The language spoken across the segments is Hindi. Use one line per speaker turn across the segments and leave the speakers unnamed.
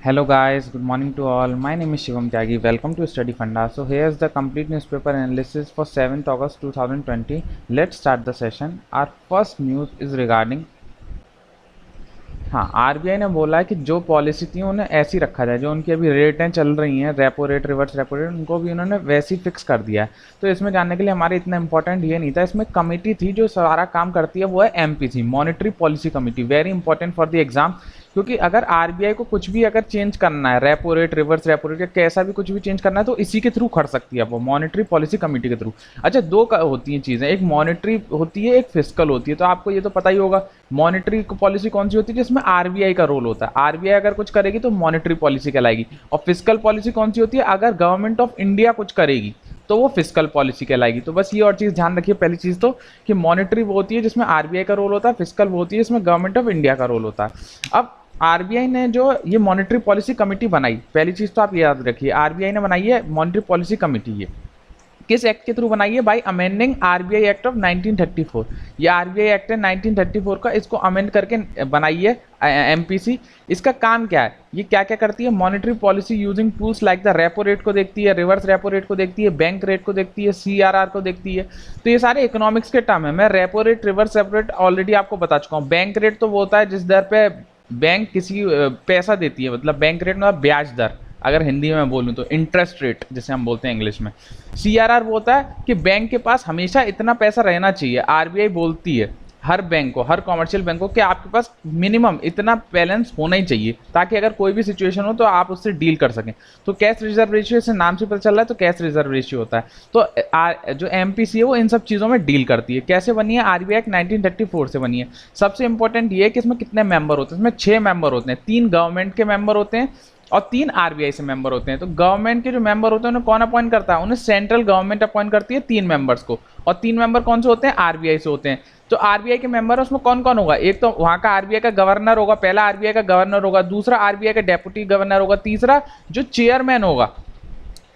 Hello guys, good morning to all. My name is Shivam Tyagi. Welcome to Study Funda. So here's the complete newspaper analysis for 7th August 2020. Let's start the session. Our first news is regarding हाँ, आरबीआई ने बोला है कि जो पॉलिसी थी उन्हें ऐसी रखा जाए, जो उनकी अभी रेटें चल रही हैं, repo rate, reverse repo rate, उनको भी उन्होंने वैसी फिक्स कर दिया है। तो इसमें जानने के लिए हमारे इतना इंपॉर्टेंट ये नहीं था, इसमें कमेटी थी जो सारा काम करती है, वो है MPC, monetary policy committee, very important for the exam. क्योंकि अगर आरबीआई को कुछ भी अगर चेंज करना है, repo rate, reverse repo rate या कैसा भी कुछ भी चेंज करना है, तो इसी के थ्रू कर सकती है वो मॉनेटरी पॉलिसी कमेटी के थ्रू। अच्छा, दो होती हैं चीज़ें, एक मॉनेटरी होती है, एक फिस्कल होती है। तो आपको ये तो पता ही होगा मॉनेटरी पॉलिसी कौन सी होती है, जिसमें आरबीआई का रोल होता है। आरबीआई अगर कुछ करेगी तो मॉनेटरी पॉलिसी कहलाएगी। और फिस्कल पॉलिसी कौन सी होती है, अगर गवर्नमेंट ऑफ इंडिया कुछ करेगी तो वो फिस्कल पॉलिसी कहलाएगी। तो बस ये और चीज़ ध्यान रखिए, पहली चीज़ तो कि मॉनेटरी वो होती है जिसमें आरबीआई का रोल होता है, फिस्कल वो होती है जिसमें गवर्नमेंट ऑफ इंडिया का रोल होता है। अब आरबीआई ने जो ये मॉनेटरी पॉलिसी कमेटी बनाई, पहली चीज़ तो आप याद रखिए, आरबीआई ने बनाई है मॉनेटरी पॉलिसी कमेटी। ये किस एक्ट के थ्रू बनाई है, by amending RBI act of 1934। ये आरबीआई एक्ट है 1934 का, इसको अमेंड करके बनाई है एमपीसी। इसका काम क्या है, ये क्या क्या करती है, monetary policy using tools like the repo rate को देखती है, रिवर्स रेपो रेट को देखती है, बैंक रेट को देखती है, सीआरआर को देखती है। तो ये सारे इकोनॉमिक्स के टर्म है। मैं repo rate, reverse repo rate already आपको बता चुका हूँ। बैंक रेट तो वो होता है जिस दर पे बैंक किसी पैसा देती है, मतलब बैंक रेट मतलब ब्याज दर, अगर हिंदी में बोलूँ तो इंटरेस्ट रेट जिसे हम बोलते हैं इंग्लिश में। सीआरआर वो होता है कि बैंक के पास हमेशा इतना पैसा रहना चाहिए। आरबीआई बोलती है हर बैंक को, हर कॉमर्शियल बैंक को, कि आपके पास मिनिमम इतना बैलेंस होना ही चाहिए, ताकि अगर कोई भी सिचुएशन हो तो आप उससे डील कर सकें। तो कैश रिजर्व रेशियो, इससे नाम से पता चल रहा है, तो कैश रिजर्व रेशियो होता है। तो जो एमपीसी है वो इन सब चीज़ों में डील करती है। कैसे बनी है, आरबीआई एक्ट 1934 से बनी है। सबसे इंपॉर्टेंट ये है कि इसमें कितने मेंबर होते हैं, इसमें 6 मेंबर होते हैं। 3 गवर्नमेंट के मेंबर होते हैं और 3 आरबीआई से मेंबर होते हैं। तो गवर्नमेंट के जो मेंबर होते हैं उन्हें कौन अपॉइंट करता है, उन्हें सेंट्रल गवर्नमेंट अपॉइंट करती है 3 मेंबर्स को। और 3 मेंबर कौन से होते हैं, आरबीआई से होते हैं। तो आरबीआई के मेंबर है, उसमें कौन कौन होगा, एक तो वहां का आरबीआई का गवर्नर होगा, पहला आरबीआई का गवर्नर होगा, दूसरा आरबीआई का डेप्यूटी गवर्नर होगा, तीसरा जो चेयरमैन होगा,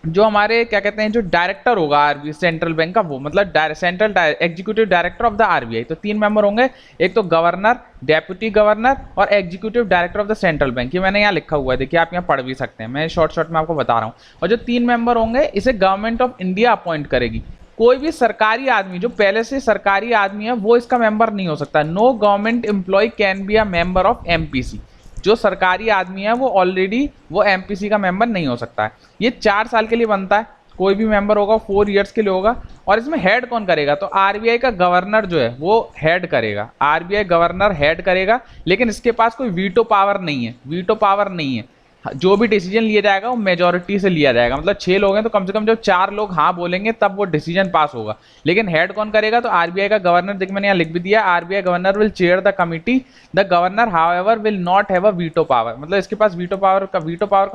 जो हमारे क्या कहते हैं, जो डायरेक्टर होगा आरबीआई सेंट्रल बैंक का, वो मतलब central executive director of the RBI. तो 3 मेंबर होंगे, एक तो गवर्नर, डेप्यूटी गवर्नर और executive director of the central bank. ये मैंने यहाँ लिखा हुआ है, देखिए आप यहाँ पढ़ भी सकते हैं, मैं शॉर्ट में आपको बता रहा हूँ। और जो 3 मेंबर होंगे, इसे गवर्नमेंट ऑफ इंडिया अपॉइंट करेगी। कोई भी सरकारी आदमी जो पहले से सरकारी आदमी है वो इसका मेंबर नहीं हो सकता। No government employ can be a member of MPC. जो सरकारी आदमी है वो ऑलरेडी वो एमपीसी का मेंबर नहीं हो सकता है। ये 4 साल के लिए बनता है, कोई भी मेंबर होगा 4 इयर्स के लिए होगा। और इसमें हेड कौन करेगा, तो आरबीआई का गवर्नर जो है वो हेड करेगा, आरबीआई गवर्नर हेड करेगा। लेकिन इसके पास कोई वीटो पावर नहीं है, वीटो पावर नहीं है। जो भी डिसीजन लिया जाएगा वो मेजोरिटी से लिया जाएगा, मतलब 6 लोग हैं तो कम से कम जब 4 लोग हाँ बोलेंगे तब वो डिसीजन पास होगा। लेकिन हेड कौन करेगा, तो आरबीआई का गवर्नर। देख मैंने यहाँ लिख भी दिया, RBI governor will chair the committee. The governor however will not have a veto power. मतलब इसके पास वीटो पावर का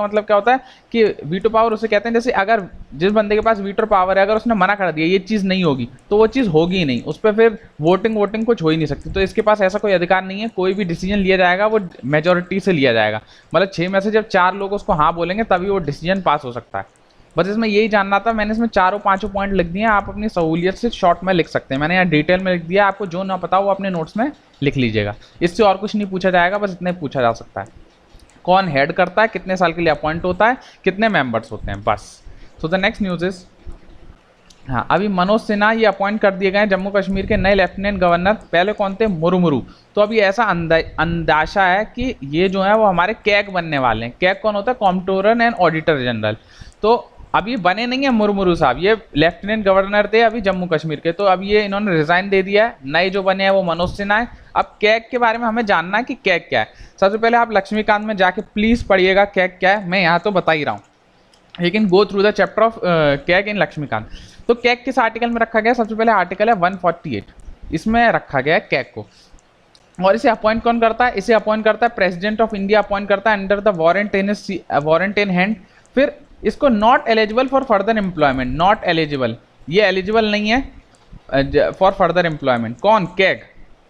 मतलब क्या होता है कि वीटो पावर उसे कहते हैं, जैसे अगर जिस बंदे के पास वीटो पावर है, अगर उसने मना कर दिया ये चीज़ नहीं होगी, तो वो चीज़ होगी ही नहीं, उस पर फिर वोटिंग कुछ हो ही नहीं सकती। तो इसके पास ऐसा कोई अधिकार नहीं है, कोई भी डिसीजन लिया जाएगा वो मेजोरिटी से लिया जाएगा। मतलब 6 में से जब 4 लोग उसको हाँ बोलेंगे तभी वो डिसीजन पास हो सकता है। बस इसमें यही जानना था, मैंने इसमें 4-5 पॉइंट लिख दिए हैं, आप अपनी सहूलियत से शॉर्ट में लिख सकते हैं। मैंने यहाँ डिटेल में लिख दिया, आपको जो ना पता वो अपने नोट्स में लिख लीजिएगा। इससे और कुछ नहीं पूछा जाएगा, बस इतना पूछा जा सकता है, कौन हेड करता है, कितने साल के लिए अपॉइंट होता है, कितने मेंबर्स होते हैं, बस। सो द नेक्स्ट न्यूज इज, हाँ, अभी मनोज सिन्हा ये अपॉइंट कर दिए गए जम्मू कश्मीर के नए लेफ्टिनेंट गवर्नर। पहले कौन थे, मुर्मू। तो अभी ऐसा अंदाजा है कि ये जो है वो हमारे कैग बनने वाले हैं। कैग कौन होता है, कॉम्प्ट्रोलर एंड ऑडिटर जनरल। तो अभी बने नहीं है मुर्मू साहब, ये लेफ्टिनेंट गवर्नर थे अभी जम्मू कश्मीर के, तो अब ये इन्होंने रिजाइन दे दिया है। नए जो बने हैं वो मनोज सिन्हा है। अब कैग के बारे में हमें जानना है कि कैग क्या है। सबसे पहले आप लक्ष्मीकांत में जाके प्लीज पढ़िएगा कैग क्या है, मैं यहाँ तो बता ही रहा हूँ, लेकिन go through the chapter of CAG in Laxmikanth. तो कैग किस आर्टिकल में रखा गया, सबसे पहले आर्टिकल है 148, इसमें रखा गया है कैग को। और इसे अपॉइंट कौन करता है, इसे अपॉइंट करता है प्रेसिडेंट ऑफ इंडिया, अपॉइंट करता है under the warrant in hand. फिर इसको not eligible for further employment, not eligible, ये एलिजिबल नहीं है फॉर फर्दर एम्प्लॉयमेंट। कौन, कैग,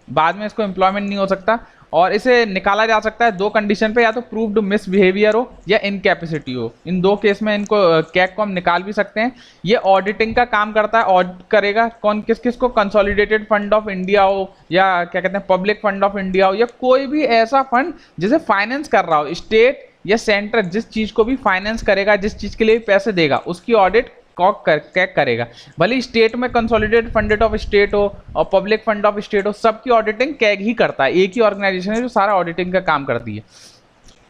बाद में इसको एम्प्लॉयमेंट नहीं हो सकता। और इसे निकाला जा सकता है 2 कंडीशन पे, या तो प्रूव्ड मिसबिहेवियर हो या इनकैपेसिटी हो। इन 2 केस में इनको कैग को हम निकाल भी सकते हैं। ये ऑडिटिंग का काम करता है, ऑडिट करेगा कौन, किस किस को, कंसोलिडेटेड फंड ऑफ इंडिया हो या क्या कहते हैं पब्लिक फंड ऑफ इंडिया हो, या कोई भी ऐसा फंड जिसे फाइनेंस कर रहा हो स्टेट ये सेंटर जिस चीज को भी फाइनेंस करेगा, जिस चीज के लिए पैसे देगा, उसकी ऑडिट कैग करेगा। भले स्टेट में कंसोलिडेटेड फंडेड ऑफ स्टेट हो और पब्लिक फंड ऑफ स्टेट हो, सबकी ऑडिटिंग कैग ही करता है। एक ही ऑर्गेनाइजेशन है जो सारा ऑडिटिंग का काम करती है।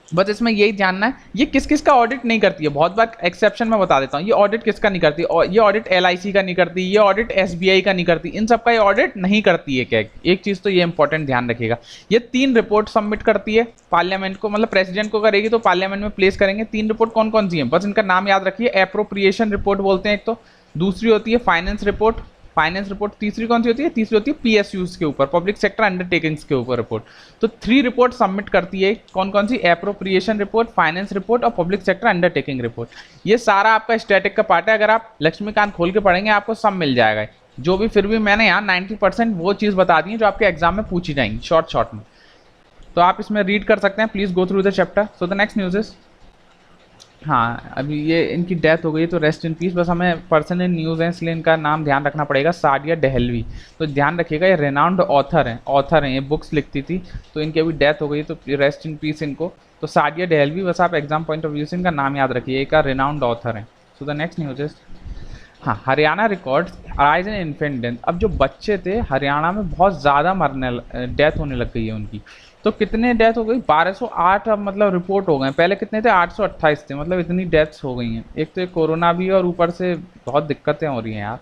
बस इसमें यही जानना है ये किस किस का ऑडिट नहीं करती है। बहुत बार एक्सेप्शन में बता देता हूँ, ये ऑडिट किसका नहीं करती, और ये ऑडिट एलआईसी का नहीं करती, ये ऑडिट एसबीआई का नहीं करती, इन सब का ये ऑडिट नहीं करती है कैग। एक चीज तो ये इंपॉर्टेंट ध्यान रखिएगा। ये 3 रिपोर्ट सबमिट करती है पार्लियामेंट को, मतलब प्रेसिडेंट को करेगी तो पार्लियामेंट में प्लेस करेंगे। 3 रिपोर्ट कौन कौन सी है, बस इनका नाम याद रखिए। एप्रोप्रिएशन रिपोर्ट बोलते हैं एक तो, दूसरी होती है फाइनेंस रिपोर्ट, तीसरी कौन सी होती है, तीसरी होती है पीएसयूज के ऊपर, पब्लिक सेक्टर अंडरटेकिंग्स के ऊपर रिपोर्ट। तो 3 रिपोर्ट सबमिट करती है, कौन कौन सी, एप्रोप्रिएशन रिपोर्ट, फाइनेंस रिपोर्ट और पब्लिक सेक्टर अंडरटेकिंग रिपोर्ट। ये सारा आपका स्टैटिक का पार्ट है, अगर आप लक्ष्मीकांत खोल के पढ़ेंगे आपको सब मिल जाएगा जो भी। फिर भी मैंने यहाँ 90% वो चीज़ बता दी है जो आपके एग्जाम में पूछी जाएंगी शॉर्ट में, तो आप इसमें रीड कर सकते हैं। Please go through the chapter. So the next news is, हाँ अभी ये इनकी डेथ हो गई तो रेस्ट इन पीस। बस हमें पर्सनल न्यूज़ है इसलिए इनका नाम ध्यान रखना पड़ेगा, सादिया डेहलवी। तो ध्यान रखिएगा ये रेनाउंड ऑथर हैं, ये बुक्स लिखती थी, तो इनकी अभी डेथ हो गई तो रेस्ट इन पीस इनको। तो सादिया डेहलवी, बस आप एग्जाम पॉइंट ऑफ व्यू से इनका नाम याद रखिए, एक रेनाउंड ऑथर है। So the next news is, हाँ Haryana records rise in infant death. अब जो बच्चे थे हरियाणा में बहुत ज़्यादा डेथ होने लग गई है उनकी। तो कितने डेथ हो गई, 1208 अब मतलब रिपोर्ट हो गए। पहले कितने थे, 828 थे, मतलब इतनी डेथ्स हो गई हैं। एक तो कोरोना भी है और ऊपर से बहुत दिक्कतें हो रही हैं यार।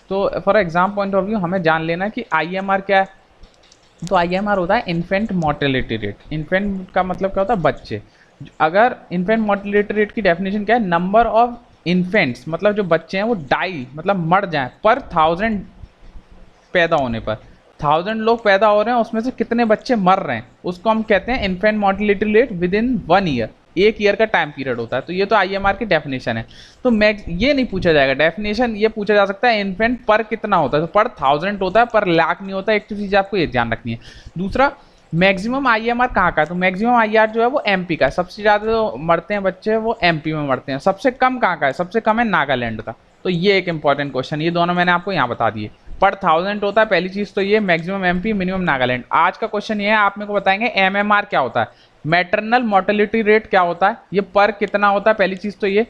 तो for exam point of view हमें जान लेना कि आईएमआर क्या है। तो आईएमआर होता है इन्फेंट मोर्टेलिटी रेट। इन्फेंट का मतलब क्या होता है, बच्चे। अगर इन्फेंट मोर्टेलिटी रेट की डेफिनेशन क्या है, नंबर ऑफ इन्फेंट्स, मतलब जो बच्चे हैं वो डाई मतलब मर जाएं पर 1000 पैदा होने पर। 1000 लोग पैदा हो रहे हैं, उसमें से कितने बच्चे मर रहे हैं, उसको हम कहते हैं infant mortality rate with in 1 year. 1 year का टाइम पीरियड होता है। तो ये तो आईएमआर की डेफिनेशन है। तो ये नहीं पूछा जाएगा डेफिनेशन, ये पूछा जा सकता है इन्फेंट पर कितना होता है। तो पर 1000 होता है, पर लाख नहीं होता। एक तो चीज आपको ये ध्यान रखनी है। दूसरा, मैक्सिमम आईएमआर कहाँ का है, तो मैक्सिमम आईआर जो है वो एमपी का है। सबसे ज्यादा जो मरते हैं बच्चे वो एमपी में मरते हैं। सबसे कम कहाँ का है, सबसे कम है नागालैंड का। तो ये एक इंपॉर्टेंट क्वेश्चन, ये दोनों मैंने आपको यहाँ बता दिए। पर 1000 होता है पहली चीज, तो ये मैक्सिमम एमपी मिनिमम नागालैंड। आज का क्वेश्चन ये है, आप मेरे को बताएंगे एमएमआर क्या होता है, मैटरनल मोर्टेलिटी रेट क्या होता है, ये पर कितना होता है, पहली चीज तो ये।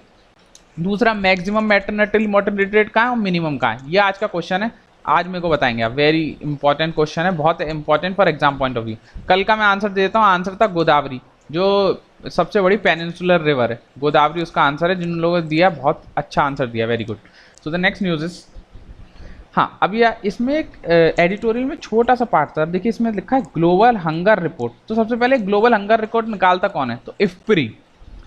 दूसरा, मैक्सिमम मैटरनिटी मोर्टेलिटी रेट कहाँ है और मिनिमम कहाँ है, ये आज का क्वेश्चन है। आज मेरे को बताएंगे आप, वेरी इंपॉर्टेंट क्वेश्चन है, बहुत important for exam point of view. कल का मैं आंसर दे देता हूँ। आंसर था गोदावरी, जो सबसे बड़ी पेनिनसुलर रिवर है, गोदावरी उसका आंसर है। जिन लोगों ने दिया बहुत अच्छा आंसर दिया, very good. So the next news is, हाँ अब यह इसमें एक एडिटोरियल में छोटा सा पार्ट था। देखिए इसमें लिखा है ग्लोबल हंगर रिपोर्ट। तो सबसे पहले ग्लोबल हंगर रिपोर्ट निकालता कौन है, तो इफ्प्री।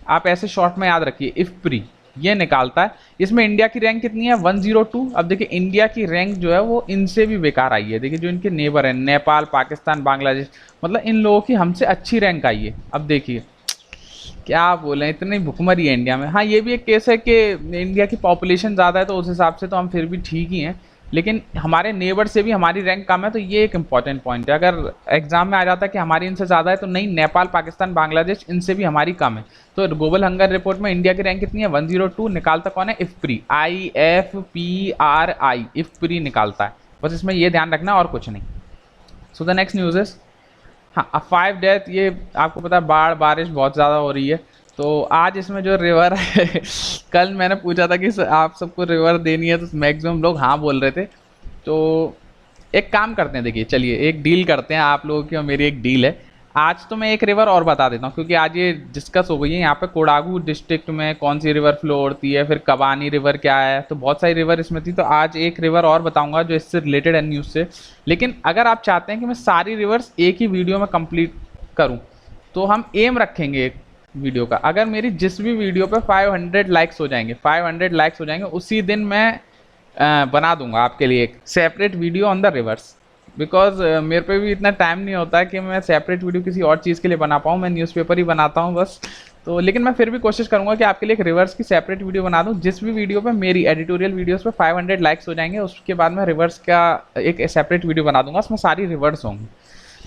आप ऐसे शॉर्ट में याद रखिए, इफ्प्री ये निकालता है। इसमें इंडिया की रैंक कितनी है, 102। अब देखिए इंडिया की रैंक जो है वो इनसे भी बेकार आई है। देखिए जो इनके नेबर हैं, नेपाल, पाकिस्तान, बांग्लादेश, मतलब इन लोगों की हमसे अच्छी रैंक आई है। अब देखिए क्या बोले, इतनी भुखमरी है इंडिया में। हाँ ये भी एक केस है कि इंडिया की पॉपुलेशन ज़्यादा है, तो उस हिसाब से तो हम फिर भी ठीक ही हैं, लेकिन हमारे नेबर से भी हमारी रैंक कम है। तो ये एक इंपॉर्टेंट पॉइंट है। अगर एग्जाम में आ जाता है कि हमारी इनसे ज़्यादा है, तो नहीं, नेपाल, पाकिस्तान, बांग्लादेश इनसे भी हमारी कम है। तो ग्लोबल हंगर रिपोर्ट में इंडिया की रैंक कितनी है, 102। निकालता कौन है, इफ्प्री, IFPRI, इफ्प्री निकालता है। बस इसमें ये ध्यान रखना और कुछ नहीं। सो द नेक्स्ट न्यूज इज, हाँ अब 5 डेथ, ये आपको पता है बाढ़ बारिश बहुत ज़्यादा हो रही है। तो आज इसमें जो रिवर है कल मैंने पूछा था कि आप सबको रिवर देनी है, तो मैक्सिमम लोग हाँ बोल रहे थे। तो एक काम करते हैं, देखिए चलिए एक डील करते हैं, आप लोगों की और मेरी एक डील है। आज तो मैं एक रिवर और बता देता हूँ, क्योंकि आज ये डिस्कस हो गई है यहाँ पे कोडागू डिस्ट्रिक्ट में कौन सी रिवर फ्लो होती है, फिर कबानी रिवर क्या है, तो बहुत सारी रिवर इसमें थी। तो आज एक रिवर और बताऊंगा जो इससे रिलेटेड है न्यूज़ से। लेकिन अगर आप चाहते हैं कि मैं सारी रिवर्स एक ही वीडियो में कंप्लीट करूँ, तो हम एम रखेंगे एक वीडियो का। अगर मेरी जिस भी वीडियो पे 500 लाइक्स हो जाएंगे, 500 लाइक्स हो जाएंगे, उसी दिन मैं बना दूंगा आपके लिए एक separate video on the reverse. Because मेरे पे भी इतना टाइम नहीं होता है कि मैं सेपरेट वीडियो किसी और चीज़ के लिए बना पाऊँ, मैं न्यूज़पेपर ही बनाता हूँ बस। तो लेकिन मैं फिर भी कोशिश करूंगा कि आपके लिए एक रिवर्स की सेपरेट वीडियो बना दूं। जिस भी वीडियो पे मेरी एडिटोरियल वीडियोस पे 500 लाइक्स हो जाएंगे, उसके बाद मैं रिवर्स का एक सेपरेट वीडियो बना दूंगा, उसमें सारी रिवर्स होंगी।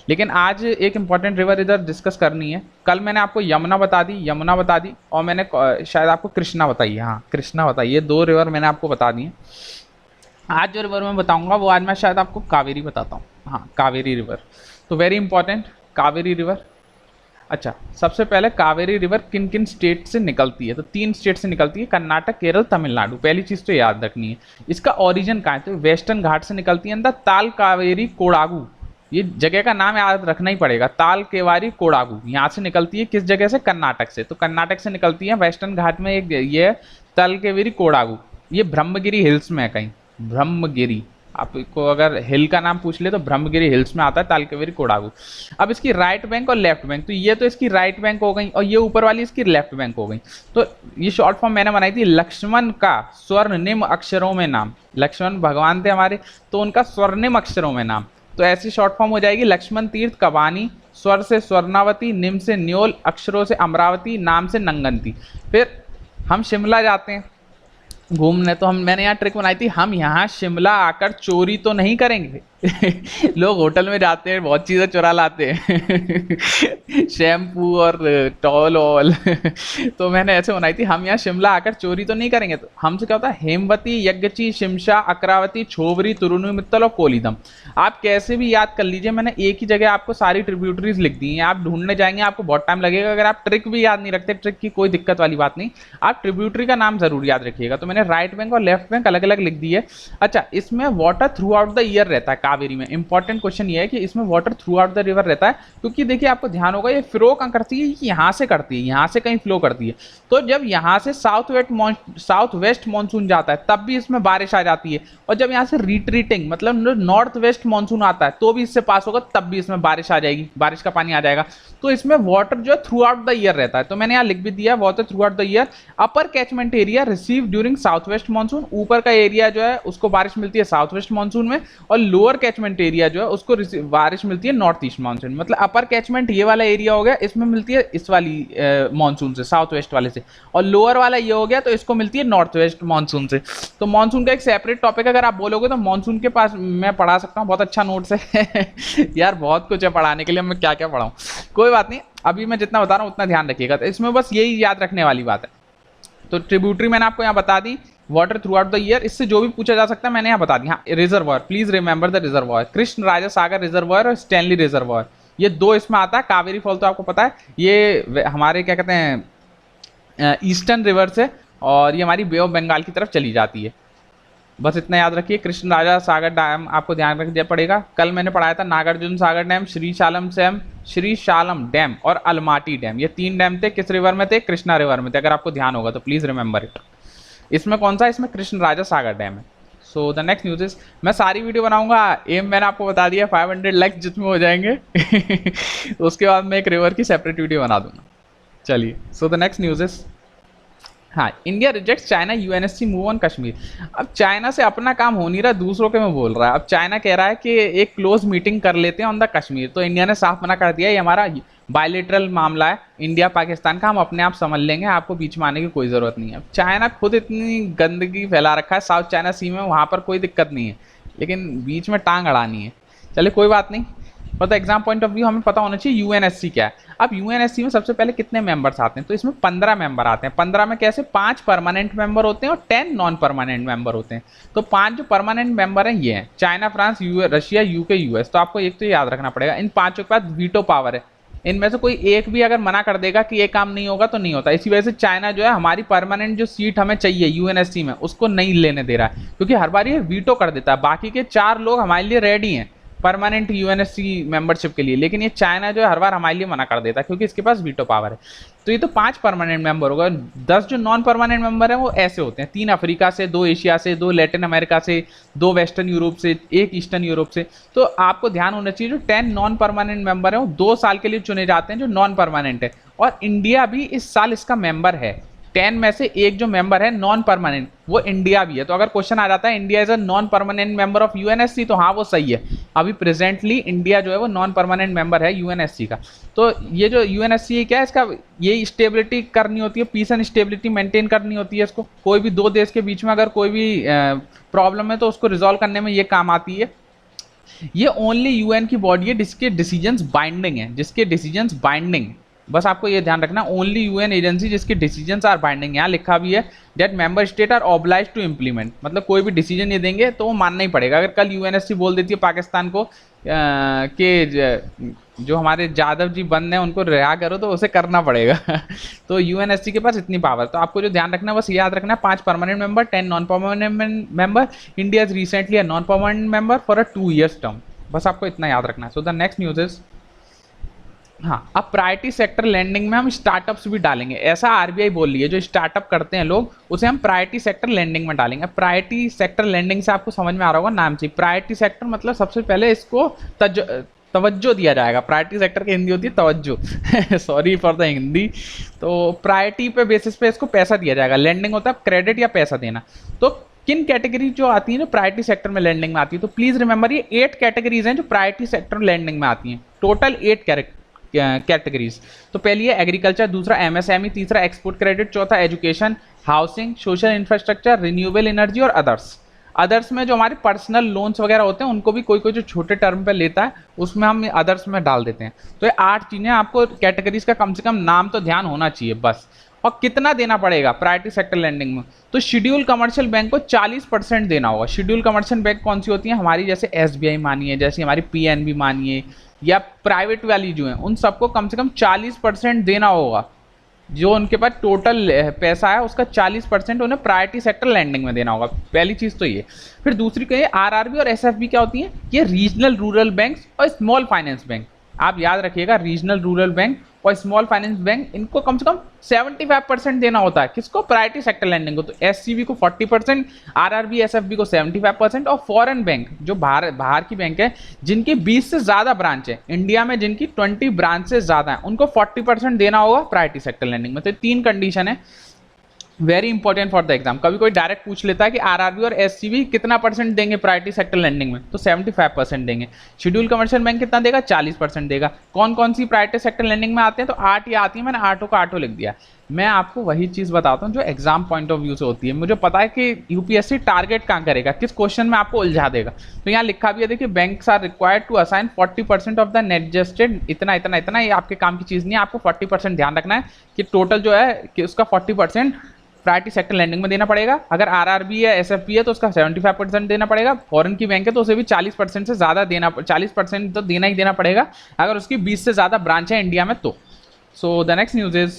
लेकिन आज एक इंपॉर्टेंट रिवर इधर डिस्कस करनी है। कल मैंने आपको यमुना बता दी और मैंने शायद आपको कृष्णा बताई है। हाँ कृष्णा बताई, ये 2 रिवर मैंने आपको बता दी है। आज जो रिवर मैं बताऊंगा वो आज मैं शायद आपको कावेरी बताता हूँ। हाँ कावेरी रिवर, तो वेरी इंपॉर्टेंट कावेरी रिवर। अच्छा, सबसे पहले कावेरी रिवर किन किन स्टेट से निकलती है? तो 3 स्टेट से निकलती है, कर्नाटक, केरल, तमिलनाडु। पहली चीज तो याद रखनी है। इसका ओरिजिन कहाँ है? तो वेस्टर्न घाट से निकलती है, अंदर ताल कावेरी कोडागु, ये जगह का नाम याद रखना ही पड़ेगा, ताल केवारी कोडागु, यहाँ से निकलती है। किस जगह से? कर्नाटक से। तो कर्नाटक से निकलती है, वेस्टर्न घाट में एक ये ताल केवेरी कोडागु, ये ब्रह्मगिरी हिल्स में है कहीं, ब्रह्मगिरी, आपको अगर हिल का नाम पूछ ले तो ब्रह्मगिरी हिल्स में आता है तालकेवेरी कोडागु। अब इसकी राइट बैंक और लेफ्ट बैंक, तो ये तो इसकी राइट बैंक हो गई और ये ऊपर वाली इसकी लेफ्ट बैंक हो गई। तो ये शॉर्ट फॉर्म मैंने बनाई थी, लक्ष्मण का स्वर्णिम अक्षरों में नाम। लक्ष्मण भगवान थे हमारे, तो उनका स्वर्णिम अक्षरों में नाम, तो ऐसी शॉर्ट फॉर्म हो जाएगी लक्ष्मण तीर्थ कबानी, स्वर से स्वर्णावती, निम से न्योल, अक्षरों से अमरावती, नाम से नंगंती। फिर हम शिमला जाते हैं घूमने, तो मैंने यहाँ ट्रिक बनाई थी, हम यहाँ शिमला आकर चोरी तो नहीं करेंगे। लोग होटल में जाते हैं, बहुत चीज़ें चुरा लाते हैं, शैम्पू और टॉल ऑल। तो मैंने ऐसे बनाई थी, हम यहाँ शिमला आकर चोरी तो नहीं करेंगे। तो हमसे क्या होता है? हेमवती, यज्ञची, शिमशा, अकरावती, छोबरी, तुरुनु मित्तल और कोलीदम। आप कैसे भी याद कर लीजिए, मैंने एक ही जगह आपको सारी ट्रिब्यूटरीज लिख दी हैं। आप ढूंढने जाएंगे आपको बहुत टाइम लगेगा। अगर आप ट्रिक भी याद नहीं रखते, ट्रिक की कोई दिक्कत वाली बात नहीं, आप ट्रिब्यूटरी का नाम जरूर याद रखिएगा। तो मैंने राइट बैंक और लेफ्ट बैंक अलग अलग लिख दी है। अच्छा, इसमें water throughout the year रहता है कावेरी में। इंपॉर्टेंट क्वेश्चन ये है कि इसमें water throughout the river रहता है, क्योंकि देखिए आपको ध्यान होगा ये फ्लो कहाँ करती है? यहाँ से करती है, यहाँ से कहीं फ्लो करती है। तो जब यहाँ से साउथ वेस्ट मानसून जाता है तब भी इसमें बारिश आ जाती है, और जब यहाँ से रिट्रीटिंग मतलब नॉर्थ वेस्ट मानसून आता है तो भी इससे पास होगा, तब भी इसमें बारिश आ जाएगी, बारिश का पानी आ जाएगा। तो इसमें वाटर जो है थ्रू आउट द ईयर रहता है। तो मैंने यहाँ लिख भी दिया, water throughout the year. Upper catchment area receive during south west monsoon, ऊपर का एरिया जो है उसको बारिश मिलती है साउथ वेस्ट मानसून में, और लोअर कैचमेंट एरिया जो है उसको बारिश मिलती है नॉर्थ ईस्ट मानसून में। मतलब अपर कैचमेंट ये वाला एरिया हो गया, इसमें मिलती है इस वाली मानसून से, साउथ वेस्ट वाले से, और लोअर वाला ये हो गया तो इसको मिलती है नॉर्थ वेस्ट मानसून से। तो मानसून का एक सेपरेट टॉपिक अगर आप बोलोगे तो मानसून के पास मैं पढ़ा सकता हूँ, बहुत अच्छा नोट्स है। यार बहुत कुछ है पढ़ाने के लिए, मैं क्या क्या पढ़ाऊँ, कोई बात नहीं, अभी मैं जितना बता रहा हूँ उतना ध्यान रखिएगा। तो इसमें बस यही याद रखने वाली बात है। तो ट्रिब्यूटरी मैंने आपको यहाँ बता दी, water throughout the year, इससे जो भी पूछा जा सकता है मैंने यहाँ बता दी। हाँ, reservoir, please remember the reservoir, Krishna Raja Sagar reservoir और स्टैनली रिजर्वायर, ये दो इसमें आता है। कावेरी फॉल तो आपको पता है, ये हमारे क्या कहते हैं ईस्टर्न रिवर से, और ये हमारी बे ऑफ बंगाल की तरफ चली जाती है। बस इतना याद रखिए। कृष्ण राजा सागर डैम आपको ध्यान रखना पड़ेगा। कल मैंने पढ़ाया था नागार्जुन सागर डैम, श्री शालम डैम और अलमाटी डैम, ये 3 डैम थे। किस रिवर में थे? कृष्णा रिवर में थे। अगर आपको ध्यान होगा तो प्लीज रिमेंबर इट। इसमें कौन सा? इसमें कृष्ण राजा सागर डैम है। So the next news is, मैं सारी वीडियो बनाऊंगा, एम मैंने आपको बता दिया 500 लाइक जितने हो जाएंगे उसके बाद मैं एक रिवर की सेपरेट वीडियो बना दूंगा। चलिए, so the next news is, हाँ, India rejects China UNSC move on Kashmir. अब चाइना से अपना काम हो नहीं रहा, दूसरों के में बोल रहा है। अब चाइना कह रहा है कि एक क्लोज मीटिंग कर लेते हैं ऑन द कश्मीर। तो इंडिया ने साफ मना कर दिया, ये हमारा बायलेटरल मामला है इंडिया पाकिस्तान का, हम अपने आप समझ लेंगे, आपको बीच में आने की कोई ज़रूरत नहीं है। अब चाइना खुद इतनी गंदगी फैला रखा है साउथ चाइना सी में, वहाँ पर कोई दिक्कत नहीं है, लेकिन बीच में टांग अड़ानी है। चलिए कोई बात नहीं, for the exam point of view हमें पता होना चाहिए यूएनएससी क्या है। अब यूएनएससी में सबसे पहले कितने मेंबर्स आते हैं? तो इसमें 15 मेंबर आते हैं। 15 में कैसे? 5 परमानेंट मेंबर होते हैं और 10 नॉन परमानेंट मेंबर होते हैं। तो 5 जो परमानेंट मेंबर हैं ये हैं China, France, Russia, UK, US. तो आपको एक तो याद रखना पड़ेगा, इन 5 के पास वीटो पावर है। इनमें से कोई एक भी अगर मना कर देगा कि ये काम नहीं होगा तो नहीं होता। इसी वजह से चाइना जो है हमारी परमानेंट जो सीट हमें चाहिए यूएनएससी में उसको नहीं लेने दे रहा है, क्योंकि हर बार ये वीटो कर देता है। बाकी के 4 लोग हमारे लिए रेडी हैं परमानेंट यूएनएससी मेंबरशिप के लिए, लेकिन ये चाइना जो है हर बार हमारे लिए मना कर देता है क्योंकि इसके पास वीटो पावर है। तो ये तो 5 परमानेंट मेंबर होगा। 10 जो नॉन परमानेंट मेंबर हैं वो ऐसे होते हैं, 3 अफ्रीका से, 2 एशिया से, 2 लैटिन अमेरिका से, 2 वेस्टर्न यूरोप से, 1 ईस्टर्न यूरोप से। तो आपको ध्यान होना चाहिए जो 10 नॉन परमानेंट मेंबर हैं वो 2 साल के लिए चुने जाते हैं जो नॉन परमानेंट है, और इंडिया भी इस साल इसका मेंबर है। 10 में से एक जो मेंबर है नॉन परमानेंट वो इंडिया भी है। तो अगर क्वेश्चन आ जाता है India is a non permanent member of UNSC, तो हाँ वो सही है। अभी प्रेजेंटली इंडिया जो है वो नॉन परमानेंट मेंबर है यूएनएससी का। तो ये जो यूएनएससी क्या है, इसका ये स्टेबिलिटी करनी होती है, पीस एंड स्टेबिलिटी मेंटेन करनी होती है इसको। कोई भी 2 देश के बीच में अगर कोई भी प्रॉब्लम है तो उसको रिजॉल्व करने में ये काम आती है। ये ओनली यूएन की बॉडी है जिसके डिसीजंस बाइंडिंग है, जिसके डिसीजंस बाइंडिंग बस आपको ये ध्यान रखना, ओनली यूएन एजेंसी जिसकी डिसीजंस आर बाइंडिंग, यहाँ लिखा भी है that member state are oblige to implement, मतलब कोई भी डिसीजन ये देंगे तो वो मानना ही पड़ेगा। अगर कल यूएनएससी बोल देती है पाकिस्तान को कि जो हमारे जादव जी बंद हैं उनको रिहा करो, तो उसे करना पड़ेगा तो यूएनएससी के पास इतनी पावर। तो आपको जो ध्यान रखना है बस याद रखना है, 5 permanent member, 10 non permanent member, India is recently non permanent member for a 2 years term. बस आपको इतना याद रखना है। So the next news is, हाँ, अब प्रायोरिटी सेक्टर लैंडिंग में हम स्टार्टअप्स भी डालेंगे, ऐसा आरबीआई बोल रही है। जो स्टार्टअप करते हैं लोग उसे हम प्रायोरिटी सेक्टर लैंडिंग में डालेंगे। प्रायोरिटी सेक्टर लैंडिंग से आपको समझ में आ रहा होगा नाम से, प्रायोरिटी सेक्टर मतलब सबसे पहले इसको तवज्जो दिया जाएगा। प्रायोरिटी सेक्टर की हिंदी होती है तवज्जो सॉरी फॉर द हिंदी। तो प्रायोरिटी पे बेसिस पे इसको पैसा दिया जाएगा। लैंडिंग होता है क्रेडिट या पैसा देना। तो किन कैटेगरी जो आती है जो प्रायोरिटी सेक्टर में लैंडिंग में आती है, तो प्लीज रिमेंबर ये 8 कैटेगरीज हैं जो प्रायोरिटी सेक्टर लैंडिंग में आती हैं, टोटल 8 कैटेगरीज। तो पहली है एग्रीकल्चर, दूसरा एमएसएमई, तीसरा एक्सपोर्ट क्रेडिट, चौथा education, housing, social infrastructure, renewable energy और अदर्स। अदर्स में जो हमारे पर्सनल लोन्स वगैरह होते हैं उनको भी कोई कोई जो छोटे टर्म पे लेता है उसमें हम अदर्स में डाल देते हैं। तो ये 8 चीजें, आपको कैटेगरीज का कम से कम नाम तो ध्यान होना चाहिए बस। और कितना देना पड़ेगा प्रायोरिटी सेक्टर लैंडिंग में, तो शेड्यूल कमर्शियल बैंक को 40% देना होगा। शेड्यूल कमर्शियल बैंक कौन सी होती है, हमारी जैसे एसबीआई मानिए, जैसे हमारी पीएनबी मानिए, या प्राइवेट वाली जो है उन सबको कम से कम 40% देना होगा। जो उनके पास टोटल पैसा है उसका 40% उन्हें प्रायोरिटी सेक्टर लैंडिंग में देना होगा। पहली चीज तो ये। फिर दूसरी कहिए आरआरबी और एसएफबी क्या होती है, ये रीजनल रूरल बैंक्स और स्मॉल फाइनेंस बैंक। आप याद रखिएगा, रीजनल रूरल बैंक और स्मॉल फाइनेंस बैंक, इनको कम से कम 75% देना होता है। किसको, प्रायोरिटी सेक्टर लैंडिंग को। तो एससीबी को 40%, आरआरबी एसएफबी को 75%, और फॉरेन बैंक जो बाहर की बैंक है जिनकी 20 से ज्यादा ब्रांच है, इंडिया में जिनकी 20 ब्रांच से ज्यादा है, उनको 40% देना होगा प्रायोरिटी सेक्टर लैंडिंग में। तो 3 कंडीशन है, very important for the exam. कभी कोई डायरेक्ट पूछ लेता है कि आरआरबी और एससीबी कितना परसेंट देंगे प्रायोरिटी सेक्टर लैंडिंग में, तो 75% देंगे। शेड्यूल कमर्शियल बैंक कितना देगा, 40% देगा। कौन कौन सी प्रायोरिटी सेक्टर लैंडिंग में आते हैं, तो 8 ये आती है, मैंने 8 का 8 लिख दिया। मैं आपको वही चीज बताता हूँ जो एग्जाम पॉइंट ऑफ व्यू से होती है। मुझे पता है कि यूपीएससी टारगेट कहाँ करेगा, किस क्वेश्चन में आपको उलझा देगा। तो यहाँ लिखा भी है, देखिए, banks are required to assign 40% of the net adjusted, इतना इतना इतना। ये आपके काम की चीज नहीं है, आपको 40% ध्यान रखना है कि टोटल जो है कि उसका 40% प्रायोरिटी सेक्टर लैंडिंग में देना पड़ेगा। अगर आरआरबी है, एसएफबी है, तो उसका 75% देना पड़ेगा। फॉरेन की बैंक है तो उसे भी 40% से ज्यादा देना, 40% तो देना ही देना पड़ेगा अगर उसकी 20 से ज्यादा ब्रांच है इंडिया में तो। So the next news is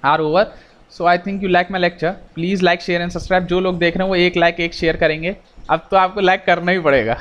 are over. So I think you like my lecture. Please like, share and subscribe. जो लोग देख रहे हैं वो 1 लाइक 1 शेयर करेंगे। अब तो आपको लाइक करना ही पड़ेगा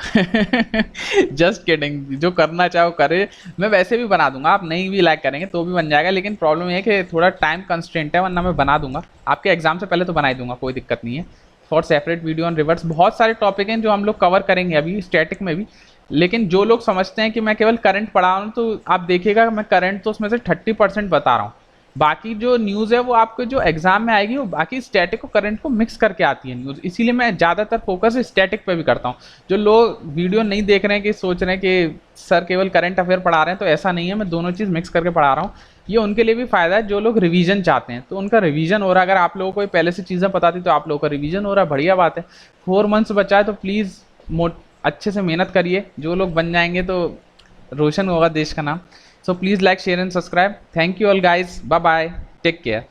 जस्ट किडिंग, जो करना चाहे वो करे। मैं वैसे भी बना दूंगा, आप नहीं भी लाइक करेंगे तो भी बन जाएगा, लेकिन प्रॉब्लम ये है कि थोड़ा टाइम कंस्ट्रेंट है, वरना मैं बना दूंगा। आपके एग्जाम से पहले तो बना ही दूंगा, कोई दिक्कत नहीं है। For separate video on reverse, बहुत सारे टॉपिक हैं जो हम लोग कवर करेंगे अभी स्टैटिक में भी। लेकिन जो लोग समझते हैं कि मैं केवल करंट पढ़ा रहा हूँ, तो आप देखिएगा मैं करंट तो उसमें से 30% बता रहा हूँ। बाकी जो न्यूज़ है वो आपको जो एग्जाम में आएगी वो बाकी स्टैटिक और करंट को मिक्स करके आती है न्यूज़, इसीलिए मैं ज़्यादातर फोकस स्टैटिक पे भी करता हूँ। जो लोग वीडियो नहीं देख रहे हैं कि सोच रहे हैं कि सर केवल करंट अफेयर पढ़ा रहे हैं, तो ऐसा नहीं है, मैं दोनों चीज़ मिक्स करके पढ़ा रहा हूँ। ये उनके लिए भी फायदा है जो लोग रिवीजन चाहते हैं, तो उनका रिवीजन हो रहा है। अगर आप लोगों को पहले से चीज़ें पता थी तो आप लोगों का रिवीजन हो रहा है, बढ़िया बात है। 4 मंथ्स बचा है तो प्लीज़ अच्छे से मेहनत करिए। जो लोग बन जाएंगे तो रोशन होगा देश का नाम। So please like, share and subscribe. Thank you all guys. Bye bye. Take care.